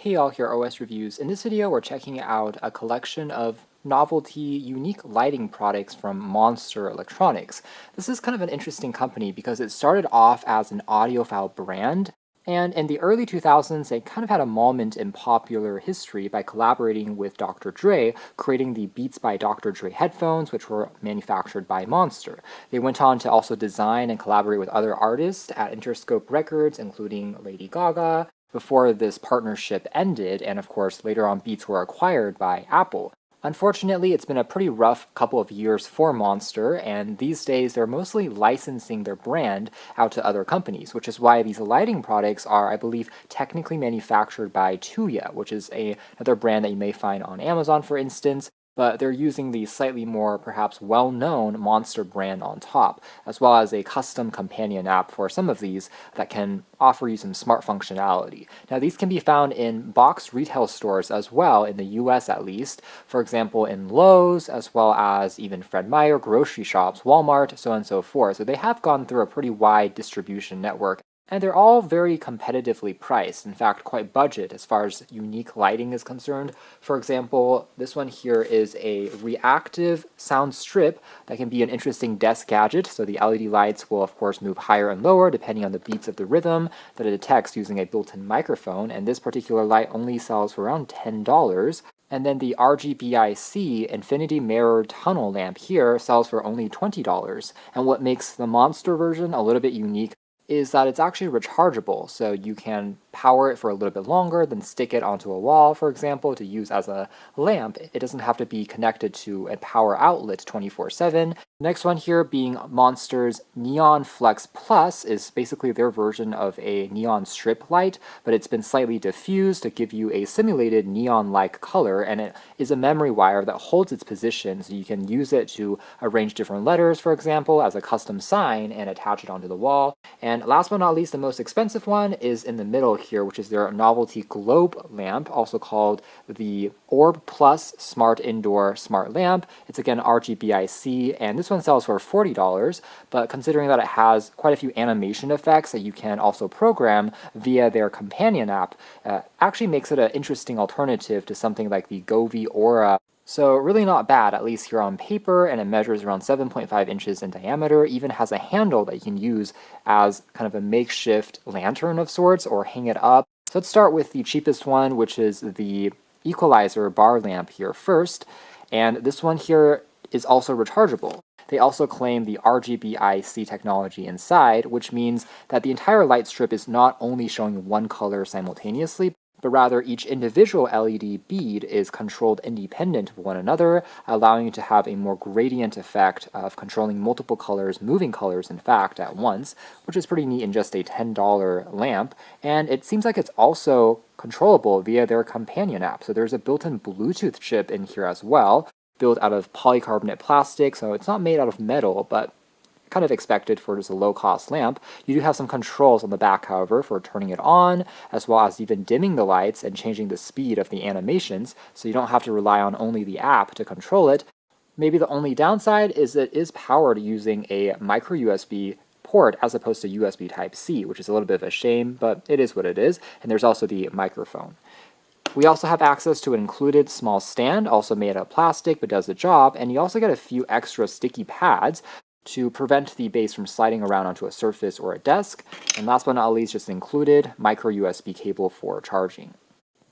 Hey all, here are OS Reviews. In this video, we're checking out a collection of novelty, unique lighting products from Monster Electronics. This is kind of an interesting company because it started off as an audiophile brand, and in the early 2000s, they kind of had a moment in popular history by collaborating with Dr. Dre, creating the Beats by Dr. Dre headphones, which were manufactured by Monster. They went on to also design and collaborate with other artists at Interscope Records, including Lady Gaga, before this partnership ended, and of course later on Beats were acquired by Apple. Unfortunately, it's been a pretty rough couple of years for Monster, and these days they're mostly licensing their brand out to other companies, which is why these lighting products are, I believe, technically manufactured by Tuya, which is another brand that you may find on Amazon, for instance, but they're using the slightly more, perhaps well-known Monster brand on top, as well as a custom companion app for some of these that can offer you some smart functionality. Now, these can be found in box retail stores as well, in the US at least, for example in Lowe's, as well as even Fred Meyer, grocery shops, Walmart, so on and so forth. So they have gone through a pretty wide distribution network, and they're all very competitively priced, in fact quite budget as far as unique lighting is concerned. For example, this one here is a reactive sound strip that can be an interesting desk gadget, so the LED lights will of course move higher and lower depending on the beats of the rhythm that it detects using a built-in microphone, and this particular light only sells for around $10. And then the RGBIC Infinity Mirror Tunnel lamp here sells for only $20. And what makes the Monster version a little bit unique is that it's actually rechargeable, so you can power it for a little bit longer, then stick it onto a wall, for example, to use as a lamp. It doesn't have to be connected to a power outlet 24/7. Next one here being Monster's Neon Flex Plus is basically their version of a neon strip light, but it's been slightly diffused to give you a simulated neon-like color, and it is a memory wire that holds its position, so you can use it to arrange different letters, for example, as a custom sign and attach it onto the wall. And last but not least, the most expensive one is in the middle here, which is their novelty globe lamp, also called the Orb Plus Smart Indoor Smart Lamp. It's again RGBIC, and this one sells for $40, but considering that it has quite a few animation effects that you can also program via their companion app, actually makes it an interesting alternative to something like the Govee Aura. So really not bad, at least here on paper, and it measures around 7.5 inches in diameter, even has a handle that you can use as kind of a makeshift lantern of sorts, or hang it up. So let's start with the cheapest one, which is the Equalizer Bar lamp here first, and this one here is also rechargeable. They also claim the RGBIC technology inside, which means that the entire light strip is not only showing one color simultaneously, but rather each individual LED bead is controlled independent of one another, allowing you to have a more gradient effect of controlling multiple colors, moving colors in fact, at once, which is pretty neat in just a $10 lamp. And it seems like it's also controllable via their companion app. So there's a built-in Bluetooth chip in here as well, built out of polycarbonate plastic, so it's not made out of metal, but kind of expected for just a low-cost lamp. You do have some controls on the back, however, for turning it on, as well as even dimming the lights and changing the speed of the animations, so you don't have to rely on only the app to control it. Maybe the only downside is it is powered using a micro USB port as opposed to USB Type-C, which is a little bit of a shame, but it is what it is, and there's also the microphone. We also have access to an included small stand, also made out of plastic, but does the job, and you also get a few extra sticky pads to prevent the base from sliding around onto a surface or a desk. And last but not least, just included micro USB cable for charging.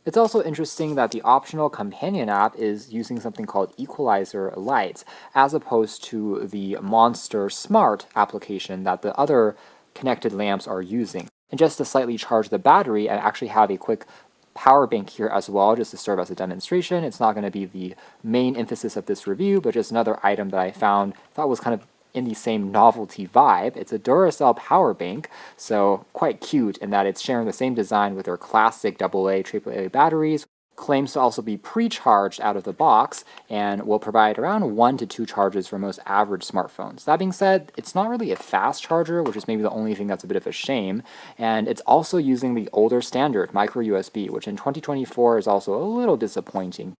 It's also interesting that the optional companion app is using something called Equalizer Lights, as opposed to the Monster Smart application that the other connected lamps are using. And just to slightly charge the battery, I actually have a quick power bank here as well, just to serve as a demonstration. It's not going to be the main emphasis of this review, but just another item that I thought was kind of in the same novelty vibe. It's a Duracell power bank, so quite cute in that it's sharing the same design with their classic AA, AAA batteries. Claims to also be pre-charged out of the box, and will provide around 1 to 2 charges for most average smartphones. That being said, it's not really a fast charger, which is maybe the only thing that's a bit of a shame, and it's also using the older standard micro USB, which in 2024 is also a little disappointing.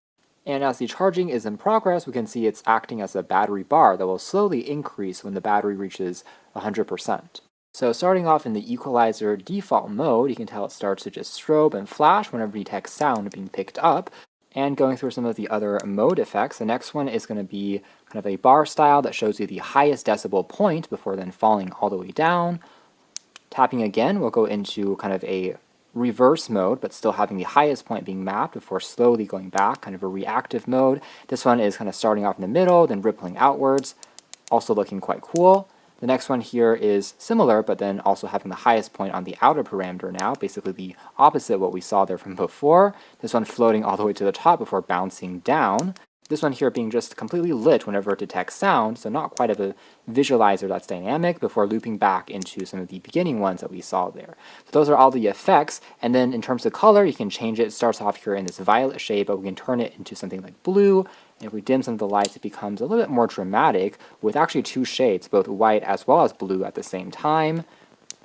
And as the charging is in progress, we can see it's acting as a battery bar that will slowly increase when the battery reaches 100%. So starting off in the equalizer default mode, you can tell it starts to just strobe and flash whenever you detect sound being picked up. And going through some of the other mode effects, the next one is going to be kind of a bar style that shows you the highest decibel point before then falling all the way down. Tapping again will go into kind of a reverse mode, but still having the highest point being mapped before slowly going back, kind of a reactive mode. This one is kind of starting off in the middle, then rippling outwards, also looking quite cool. The next one here is similar, but then also having the highest point on the outer parameter now, basically the opposite of what we saw there from before. This one floating all the way to the top before bouncing down. This one here being just completely lit whenever it detects sound, so not quite of a visualizer that's dynamic before looping back into some of the beginning ones that we saw there. So those are all the effects, and then in terms of color, you can change it. It starts off here in this violet shade, but we can turn it into something like blue. And if we dim some of the lights, it becomes a little bit more dramatic with actually two shades, both white as well as blue at the same time.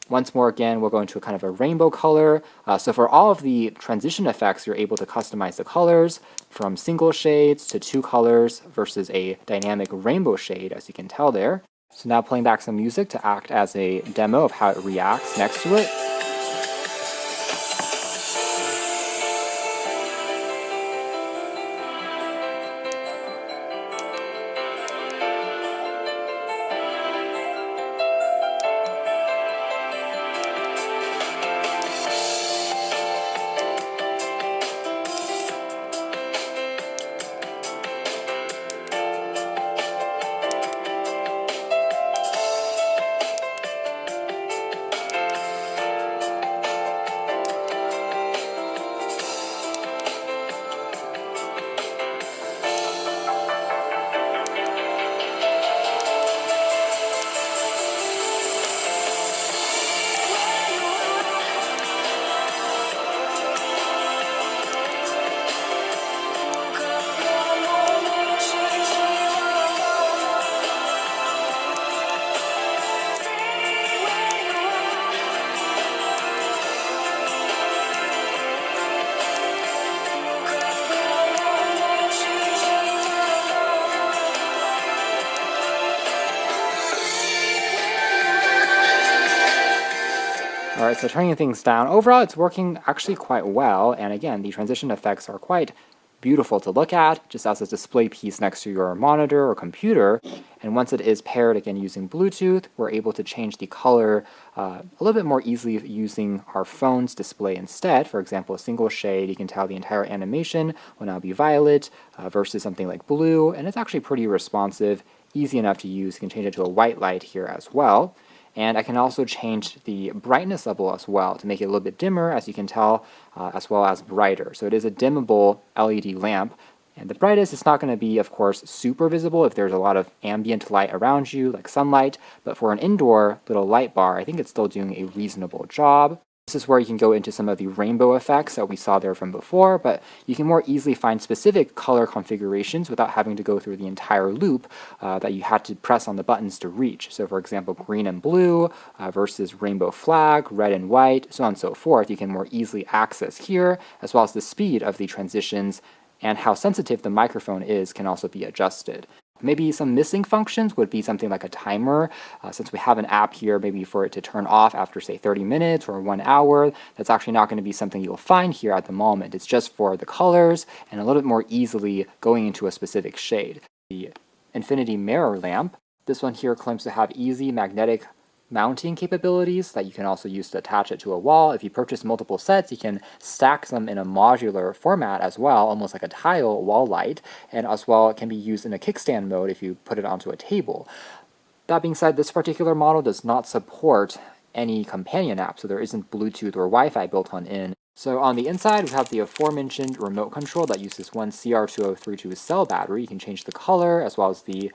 Once more again, we'll go into a kind of a rainbow color. So for all of the transition effects, you're able to customize the colors from single shades to two colors versus a dynamic rainbow shade, as you can tell there. So now playing back some music to act as a demo of how it reacts next to it. Alright, so turning things down, overall it's working actually quite well, and again, the transition effects are quite beautiful to look at, just as a display piece next to your monitor or computer. And once it is paired again using Bluetooth, we're able to change the color a little bit more easily using our phone's display instead. For example, a single shade, you can tell the entire animation will now be violet versus something like blue, and it's actually pretty responsive, easy enough to use. You can change it to a white light here as well. And I can also change the brightness level as well to make it a little bit dimmer, as you can tell, as well as brighter. So it is a dimmable LED lamp. And the brightest is not going to be, of course, super visible if there's a lot of ambient light around you, like sunlight. But for an indoor little light bar, I think it's still doing a reasonable job. This is where you can go into some of the rainbow effects that we saw there from before, but you can more easily find specific color configurations without having to go through the entire loop that you had to press on the buttons to reach. So for example, green and blue versus rainbow flag, red and white, so on and so forth, you can more easily access here, as well as the speed of the transitions and how sensitive the microphone is can also be adjusted. Maybe some missing functions would be something like a timer. Since we have an app here, maybe for it to turn off after, say, 30 minutes or 1 hour, that's actually not going to be something you'll find here at the moment. It's just for the colors and a little bit more easily going into a specific shade. The infinity mirror lamp, this one here claims to have easy magnetic mounting capabilities that you can also use to attach it to a wall. If you purchase multiple sets, you can stack them in a modular format as well, almost like a tile wall light, and as well it can be used in a kickstand mode if you put it onto a table. That being said, this particular model does not support any companion app, so there isn't Bluetooth or Wi-Fi built on in. So on the inside, we have the aforementioned remote control that uses one CR2032 cell battery. You can change the color as well as the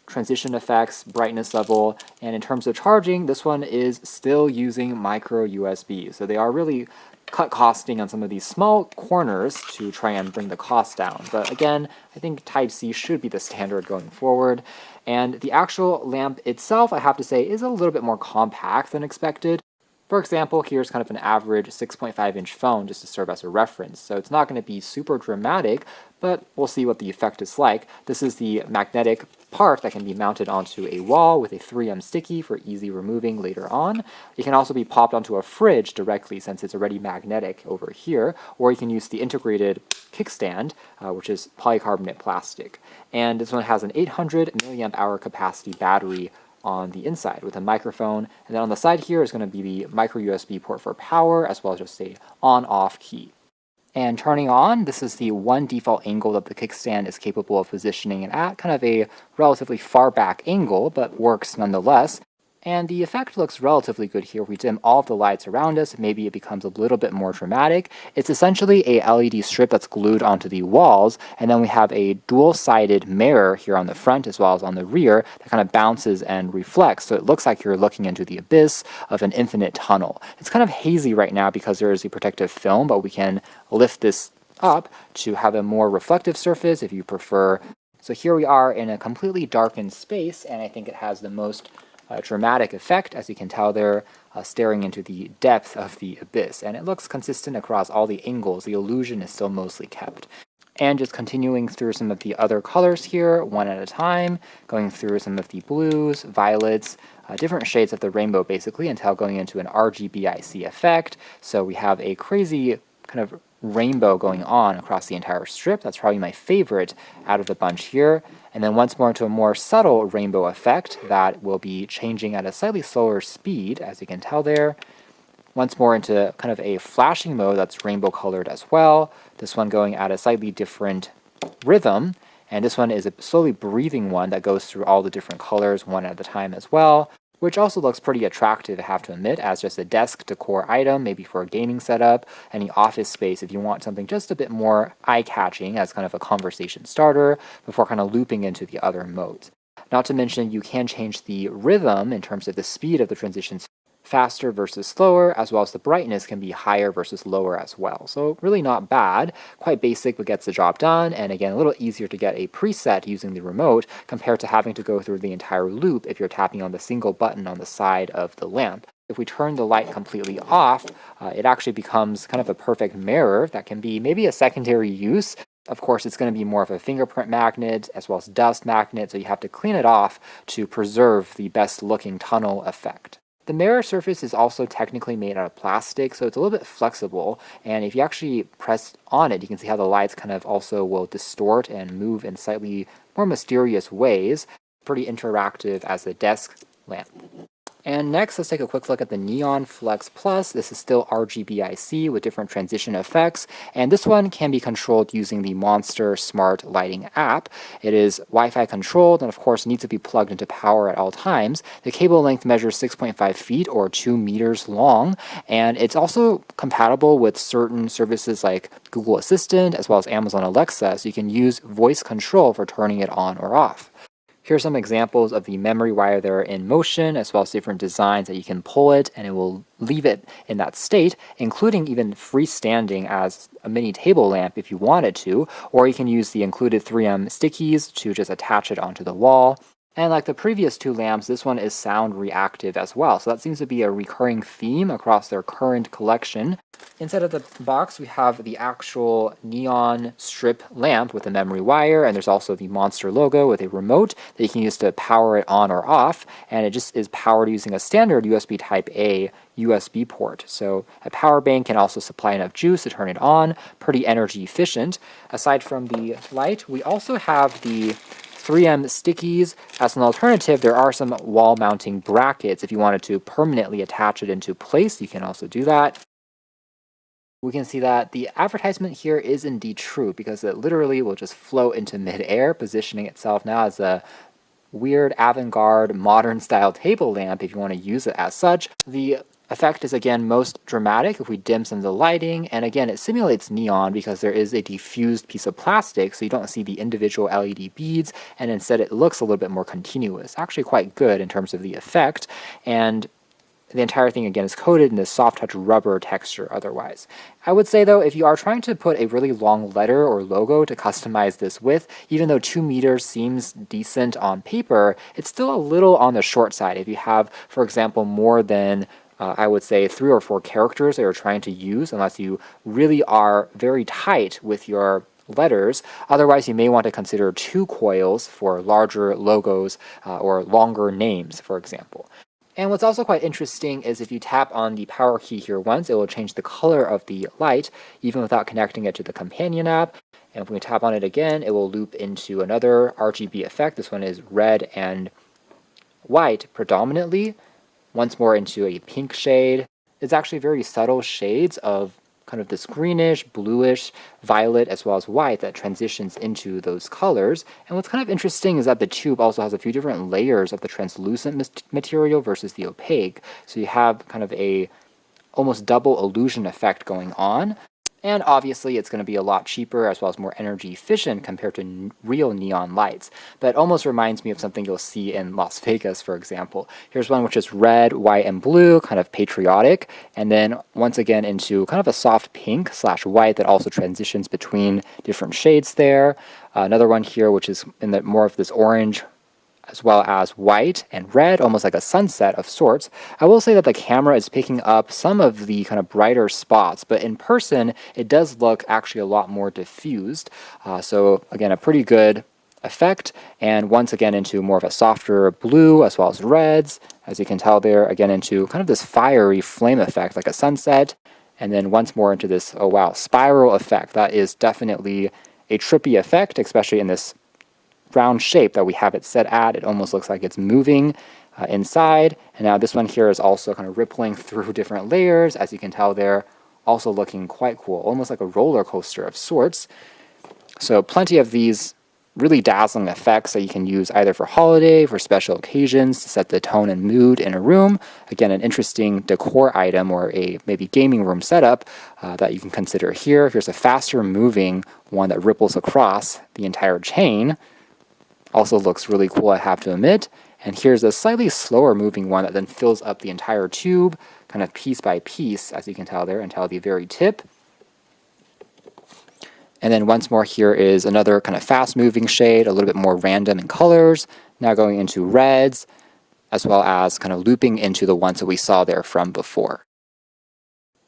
transition effects, brightness level, and in terms of charging, this one is still using micro USB. So they are really cut costing on some of these small corners to try and bring the cost down. But again, I think Type-C should be the standard going forward. And the actual lamp itself, I have to say, is a little bit more compact than expected. For example, here's kind of an average 6.5-inch phone just to serve as a reference. So it's not going to be super dramatic, but we'll see what the effect is like. This is the magnetic part that can be mounted onto a wall with a 3M sticky for easy removing later on. It can also be popped onto a fridge directly since it's already magnetic over here, or you can use the integrated kickstand, which is polycarbonate plastic. And this one has an 800 milliamp hour capacity battery on the inside with a microphone, and then on the side here is going to be the micro USB port for power, as well as just a on-off key. And turning on, this is the one default angle that the kickstand is capable of positioning it at, kind of a relatively far back angle, but works nonetheless. And the effect looks relatively good here. If we dim all of the lights around us, maybe it becomes a little bit more dramatic. It's essentially a LED strip that's glued onto the walls, and then we have a dual-sided mirror here on the front as well as on the rear that kind of bounces and reflects, so it looks like you're looking into the abyss of an infinite tunnel. It's kind of hazy right now because there is a protective film, but we can lift this up to have a more reflective surface if you prefer. So here we are in a completely darkened space, and I think it has the most dramatic effect. As you can tell there, staring into the depth of the abyss, and it looks consistent across all the angles. The illusion is still mostly kept. And just continuing through some of the other colors here, one at a time, going through some of the blues, violets, different shades of the rainbow basically, until going into an RGBIC effect. So we have a crazy kind of rainbow going on across the entire strip. That's probably my favorite out of the bunch here. And then once more into a more subtle rainbow effect that will be changing at a slightly slower speed, as you can tell there. Once more into kind of a flashing mode that's rainbow colored as well. This one going at a slightly different rhythm. And this one is a slowly breathing one that goes through all the different colors one at a time as well, which also looks pretty attractive, I have to admit, as just a desk decor item, maybe for a gaming setup, any office space if you want something just a bit more eye-catching as kind of a conversation starter before kind of looping into the other modes. Not to mention, you can change the rhythm in terms of the speed of the transitions, faster versus slower, as well as the brightness can be higher versus lower as well. So really not bad, quite basic but gets the job done, and again a little easier to get a preset using the remote compared to having to go through the entire loop if you're tapping on the single button on the side of the lamp. If we turn the light completely off, it actually becomes kind of a perfect mirror that can be maybe a secondary use. Of course, it's going to be more of a fingerprint magnet as well as dust magnet, so you have to clean it off to preserve the best looking tunnel effect. The mirror surface is also technically made out of plastic, so it's a little bit flexible, and if you actually press on it, you can see how the lights kind of also will distort and move in slightly more mysterious ways. Pretty interactive as a desk lamp. And next, let's take a quick look at the Neon Flex Plus. This is still RGBIC with different transition effects, and this one can be controlled using the Monster Smart Lighting app. It is Wi-Fi controlled and of course needs to be plugged into power at all times. The cable length measures 6.5 feet or 2 meters long, and it's also compatible with certain services like Google Assistant as well as Amazon Alexa, so you can use voice control for turning it on or off. Here's some examples of the memory wire that are in motion, as well as different designs that you can pull it and it will leave it in that state, including even freestanding as a mini table lamp if you wanted to, or you can use the included 3M stickies to just attach it onto the wall. And like the previous two lamps, this one is sound reactive as well, so that seems to be a recurring theme across their current collection. Inside of the box, we have the actual neon strip lamp with a memory wire, and there's also the Monster logo with a remote that you can use to power it on or off, and it just is powered using a standard USB Type-A USB port. So a power bank can also supply enough juice to turn it on, pretty energy efficient. Aside from the light, we also have the 3M stickies. As an alternative, there are some wall mounting brackets. If you wanted to permanently attach it into place, you can also do that. We can see that the advertisement here is indeed true because it literally will just float into midair, positioning itself now as a weird avant-garde modern style table lamp if you want to use it as such. The effect is again most dramatic if we dim some of the lighting, and again it simulates neon because there is a diffused piece of plastic, so you don't see the individual LED beads, and instead it looks a little bit more continuous. Actually quite good in terms of the effect, and the entire thing again is coated in this soft touch rubber texture otherwise. I would say though, if you are trying to put a really long letter or logo to customize this with, even though 2 meters seems decent on paper, it's still a little on the short side. If you have, for example, more than I would say 3 or 4 characters that you're trying to use, unless you really are very tight with your letters. Otherwise, you may want to consider 2 coils for larger logos or longer names, for example. And what's also quite interesting is if you tap on the power key here once, it will change the color of the light, even without connecting it to the companion app. And if we tap on it again, it will loop into another RGB effect. This one is red and white predominantly. Once more into a pink shade. It's actually very subtle shades of kind of this greenish, bluish, violet, as well as white that transitions into those colors. And what's kind of interesting is that the tube also has a few different layers of the translucent material versus the opaque. So you have kind of a almost double illusion effect going on. And obviously it's going to be a lot cheaper as well as more energy efficient compared to real neon lights. But it almost reminds me of something you'll see in Las Vegas, for example. Here's one which is red, white, and blue, kind of patriotic. And then once again into kind of a soft pink / white that also transitions between different shades there. Another one here which is in the more of this orange as well as white and red, almost like a sunset of sorts. I will say that the camera is picking up some of the kind of brighter spots, but in person, it does look actually a lot more diffused. So again, a pretty good effect. And once again into more of a softer blue as well as reds, as you can tell there, again into kind of this fiery flame effect like a sunset. And then once more into this, oh wow, spiral effect. That is definitely a trippy effect, especially in this round shape that we have it set at. It almost looks like it's moving inside. And now this one here is also kind of rippling through different layers. As you can tell there, also looking quite cool, almost like a roller coaster of sorts. So plenty of these really dazzling effects that you can use either for holiday, for special occasions, to set the tone and mood in a room. Again, an interesting decor item or a maybe gaming room setup that you can consider here. Here's a faster moving one that ripples across the entire chain. Also looks really cool, I have to admit. And here's a slightly slower moving one that then fills up the entire tube, kind of piece by piece, as you can tell there, until the very tip. And then once more here is another kind of fast moving shade, a little bit more random in colors, now going into reds, as well as kind of looping into the ones that we saw there from before.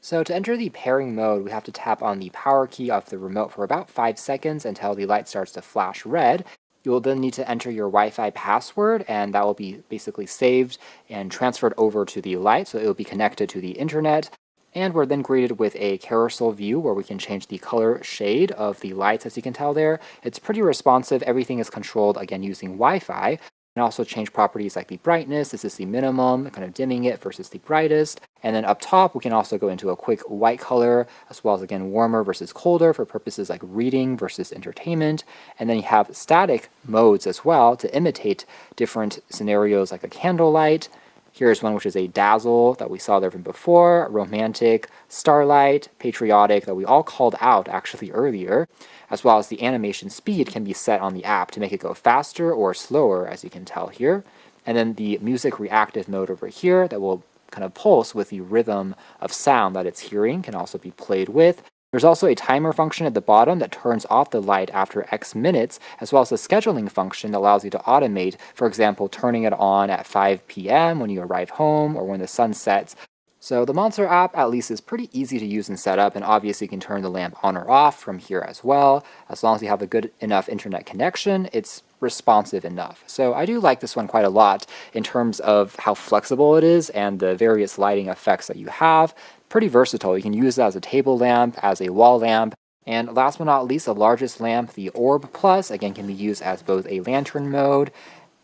So to enter the pairing mode, we have to tap on the power key of the remote for about 5 seconds until the light starts to flash red. You will then need to enter your Wi-Fi password, and that will be basically saved and transferred over to the light, so it will be connected to the internet. And we're then greeted with a carousel view where we can change the color shade of the lights, as you can tell there. It's pretty responsive. Everything is controlled, again, using Wi-Fi. And also change properties like the brightness. This is the minimum, kind of dimming it versus the brightest. And then up top, we can also go into a quick white color, as well as, again, warmer versus colder for purposes like reading versus entertainment. And then you have static modes as well to imitate different scenarios like a candlelight. Here's one which is a dazzle that we saw there from before, romantic, starlight, patriotic that we all called out actually earlier, as well as the animation speed can be set on the app to make it go faster or slower, as you can tell here. And then the music reactive mode over here that will kind of pulse with the rhythm of sound that it's hearing can also be played with. There's also a timer function at the bottom that turns off the light after X minutes, as well as a scheduling function that allows you to automate, for example, turning it on at 5 p.m. when you arrive home or when the sun sets. So the Monster app at least is pretty easy to use and set up, and obviously you can turn the lamp on or off from here as well. As long as you have a good enough internet connection, it's responsive enough. So I do like this one quite a lot in terms of how flexible it is and the various lighting effects that you have. Pretty versatile. You can use it as a table lamp, as a wall lamp, and last but not least, the largest lamp, the Orb Plus, again can be used as both a lantern mode,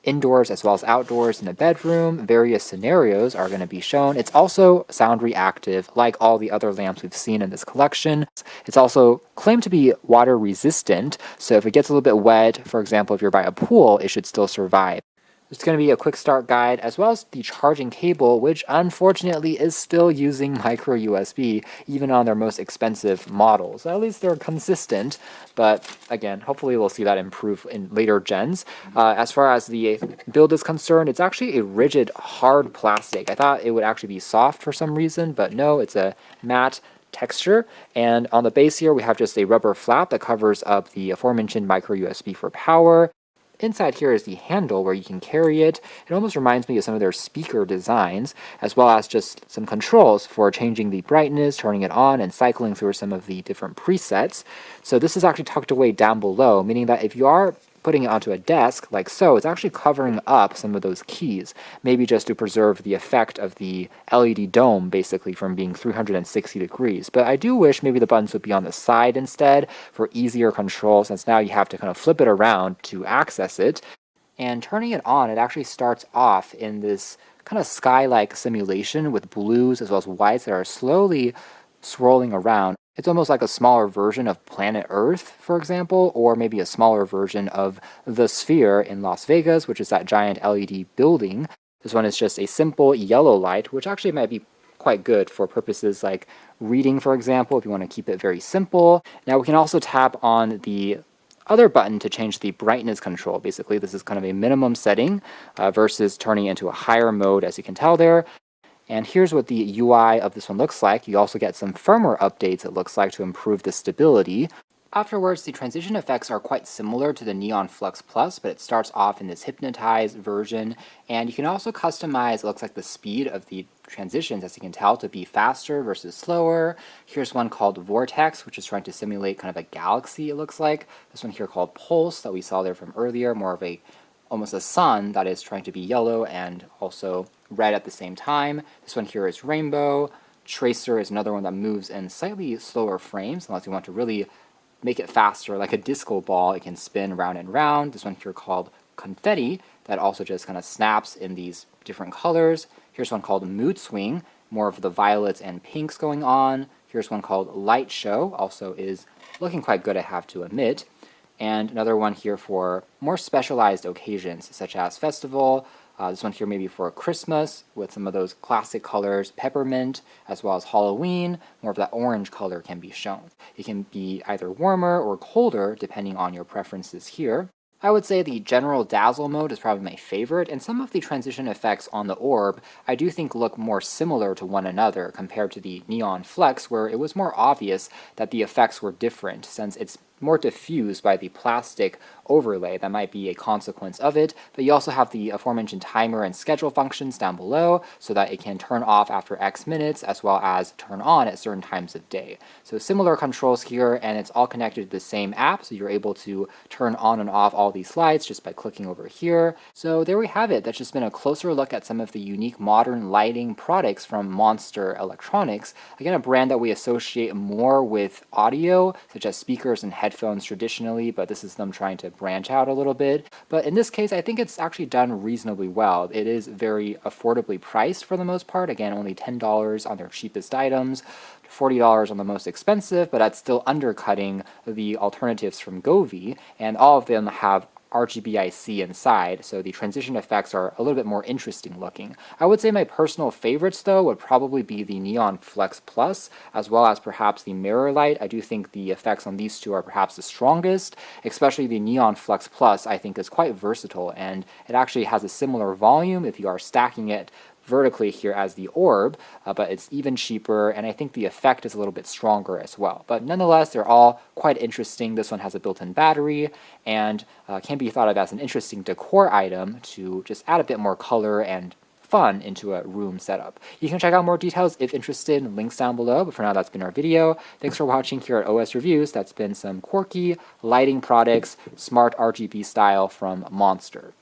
indoors as well as outdoors in a bedroom. Various scenarios are going to be shown. It's also sound reactive, like all the other lamps we've seen in this collection. It's also claimed to be water resistant, so if it gets a little bit wet, for example, if you're by a pool, it should still survive. There's going to be a quick start guide as well as the charging cable, which unfortunately is still using micro USB even on their most expensive models. At least they're consistent, but again, hopefully we'll see that improve in later gens. As far as the build is concerned, it's actually a rigid, hard plastic. I thought it would actually be soft for some reason, but no, it's a matte texture. And on the base here, we have just a rubber flap that covers up the aforementioned micro USB for power. inside here is the handle where you can carry it. It almost reminds me of some of their speaker designs, as well as just some controls for changing the brightness, turning it on, and cycling through some of the different presets. So this is actually tucked away down below, meaning that if you are putting it onto a desk like so, it's actually covering up some of those keys, maybe just to preserve the effect of the LED dome basically from being 360 degrees. But I do wish maybe the buttons would be on the side instead for easier control, since now you have to kind of flip it around to access it. And turning it on, it actually starts off in this kind of sky-like simulation with blues as well as whites that are slowly swirling around. It's almost like a smaller version of planet Earth, for example, or maybe a smaller version of the Sphere in Las Vegas, which is that giant LED building. This one is just a simple yellow light, which actually might be quite good for purposes like reading, for example, if you want to keep it very simple. Now we can also tap on the other button to change the brightness control. Basically, this is kind of a minimum setting versus turning it into a higher mode, as you can tell there. And here's what the UI of this one looks like. You also get some firmware updates, it looks like, to improve the stability. Afterwards, the transition effects are quite similar to the Neon Flux Plus, but it starts off in this hypnotized version. And you can also customize, it looks like, the speed of the transitions, as you can tell, to be faster versus slower. Here's one called Vortex, which is trying to simulate kind of a galaxy, it looks like. This one here called Pulse, that we saw there from earlier, more of a almost a sun that is trying to be yellow and also red at the same time. This one here is Rainbow. Tracer is another one that moves in slightly slower frames, unless you want to really make it faster, like a disco ball. It can spin round and round. This one here called Confetti, that also just kind of snaps in these different colors. Here's one called Mood Swing, more of the violets and pinks going on. Here's one called Light Show, also is looking quite good, I have to admit. And another one here for more specialized occasions, such as festival. This one here maybe for Christmas, with some of those classic colors, peppermint, as well as Halloween. More of that orange color can be shown. It can be either warmer or colder, depending on your preferences here. I would say the general dazzle mode is probably my favorite, and some of the transition effects on the orb I do think look more similar to one another compared to the Neon Flex, where it was more obvious that the effects were different, since it's more diffused by the plastic overlay. That might be a consequence of it, but you also have the aforementioned timer and schedule functions down below so that it can turn off after X minutes as well as turn on at certain times of day. So similar controls here, and it's all connected to the same app, so you're able to turn on and off all these lights just by clicking over here. So there we have it. That's just been a closer look at some of the unique modern lighting products from Monster Electronics. Again, a brand that we associate more with audio, such as speakers and headphones traditionally, but this is them trying to branch out a little bit. But in this case, I think it's actually done reasonably well. It is very affordably priced for the most part. Again, only $10 on their cheapest items, $40 on the most expensive, but that's still undercutting the alternatives from Govee, and all of them have RGBIC inside, so the transition effects are a little bit more interesting looking. I would say my personal favorites, though, would probably be the Neon Flex Plus, as well as perhaps the Mirror Light. I do think the effects on these two are perhaps the strongest, especially the Neon Flex Plus I think is quite versatile, and it actually has a similar volume if you are stacking it vertically here as the orb, but it's even cheaper, and I think the effect is a little bit stronger as well. But nonetheless, they're all quite interesting. This one has a built-in battery and can be thought of as an interesting decor item to just add a bit more color and fun into a room setup. You can check out more details if interested, links down below, but for now that's been our video. Thanks for watching here at OS Reviews. That's been some quirky lighting products, smart RGB style from Monster.